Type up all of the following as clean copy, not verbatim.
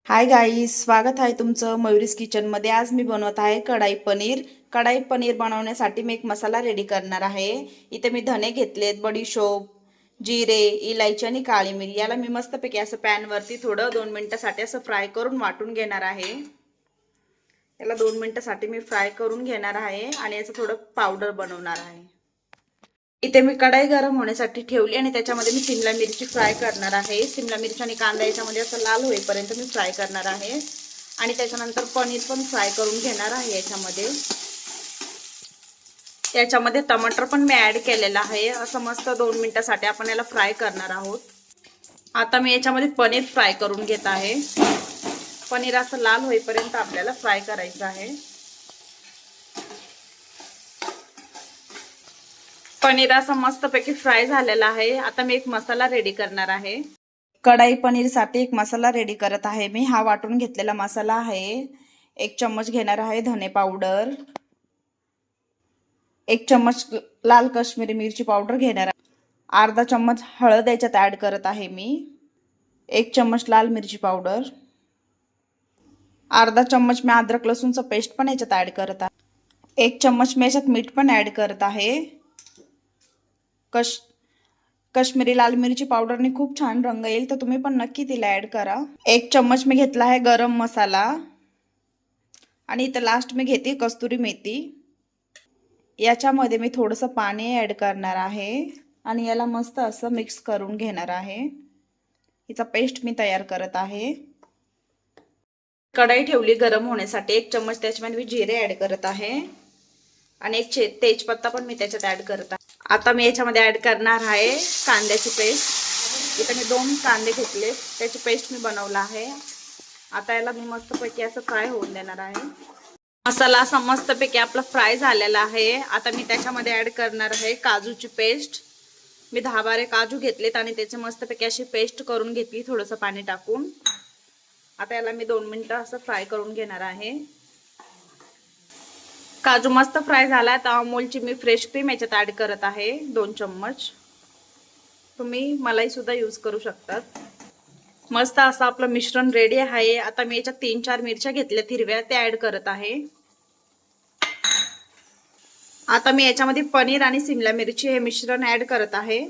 Hi guys, स्वागत आहे तुमचं मयुरीज किचन मध्ये। आज मी बनवत आहे कढाई पनीर। कढाई पनीर बनवण्यासाठी मी एक मसाला रेडी करणार आहे। इथे मी धने घेतलेत, बडीशोप, जिरे, इलायची आणि काळी मिरी। याला मी मस्तपैकी असं पॅन वरती थोडं 2 मिनिटांसाठी असं फ्राय करून वाटून घेणार आहे। याला 2 मिनिटांसाठी मी फ्राय करून घेणार आहे आणि याचं थोडं पावडर बनवणार आहे। इथे मी कढाई गरम होण्यासाठी ठेवली आणि त्याच्यामध्ये मी शिमला मिरची फ्राय करणार आहे। शिमला मिरची आणि कांदा याच्यामध्ये असं लाल होईपर्यंत मी फ्राय करणार आहे आणि त्याच्यानंतर पनीर पण फ्राय करून घेणार आहे। याच्यामध्ये टमाटर पण मी ऍड केलेला आहे। असं मस्त 2 मिनिटांसाठी आपण याला फ्राय करणार आहोत। आता मी याच्यामध्ये पनीर फ्राय करून घेत आहे। पनीर असं लाल होईपर्यंत आपल्याला फ्राय करायचं आहे। पनीर असं मस्तपैकी फ्राय झालेला आहे। आता मी एक मसाला रेडी करणार आहे। कढाई पनीर साठी एक मसाला रेडी करत आहे मी। हा वाटून घेतलेला मसाला आहे। 1 चम्मच घेणार आहे धने पावडर, 1 चम्मच लाल काश्मीरी मिरची पावडर घेणार आहे, अर्धा चम्मच हळद याच्यात ऍड करत आहे मी, 1 चम्मच लाल मिरची पावडर, अर्धा चम्मच मी अद्रक लसूणचा पेस्ट पण याच्यात ऍड करत आहे, 1 चम्मच मी याच्यात मीठ पण ऍड करत आहे। काश्मीरी लाल मिरची पावडरने खूप छान रंग येईल, तर तुम्ही पण नक्की तिला ऍड करा। 1 चम्मच मी घेतला आहे गरम मसाला आणि इथं लास्ट मी घेते कस्तुरी मेथी। याच्यामध्ये मी थोडंसं पाणी ऍड करणार आहे आणि याला मस्त असं मिक्स करून घेणार आहे। हिचा पेस्ट मी तयार करत आहे। कढाई ठेवली गरम होण्यासाठी, 1 चम्मच त्याच्यामध्ये मी जिरे ऍड करत आहे आणि एक तेजपत्ता पण मी त्याच्यात ऍड करत आहे। आता मी याच्यामध्ये ऍड करणार आहे कांद्याची पेस्ट। इथे मी 2 कांदे घेतले, त्याची पेस्ट मी बनवला आहे। आता याला मी मस्तपैकी असं फ्राय होऊन देणार आहे। मसाला असा मस्तपैकी आपला फ्राय झालेला आहे। आता मी त्याच्यामध्ये ऍड करणार आहे काजूची पेस्ट। मी 10-12 काजू घेतलेत आणि त्याची मस्तपैकी अशी पेस्ट करून घेतली थोडंसं पाणी टाकून। आता याला मी 2 मिनिटं असं फ्राय करून घेणार आहे। काजू मस्त फ्राय झाला तर अमूलची मी फ्रेश क्रीम याच्यात ऍड करत आहे 2 चम्मच। तुम्ही मलाई सुद्धा यूज करू शकतात। मस्त असं आपलं मिश्रण रेडी आहे। आता मी याच्यात 3-4 मिरच्या घेतल्यात हिरव्या, त्या ऍड करत आहे। आता मी याच्यामध्ये पनीर आणि शिमला मिरची हे मिश्रण ऍड करत आहे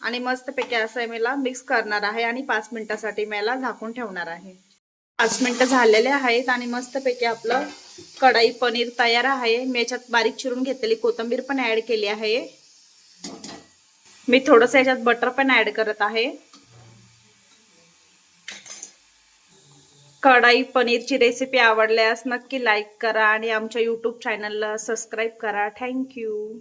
आणि मस्तपैकी असं मला मिक्स करणार आहे आणि 5 मिनिटांसाठी मी याला झाकून ठेवणार आहे। 5 मिनिटं झालेले आहेत आणि मस्तपैकी आपलं कढाई पनीर तयार आहे। मी याच्यात बारीक चिरून घेतलेली कोथिंबीर पण ऍड केली आहे। मी थोडंसं याच्यात बटर पण ऍड करत आहे। कढाई पनीरची रेसिपी आवडल्यास नक्की लाईक करा आणि आमच्या YouTube चॅनलला सबस्क्राईब करा। थँक्यू।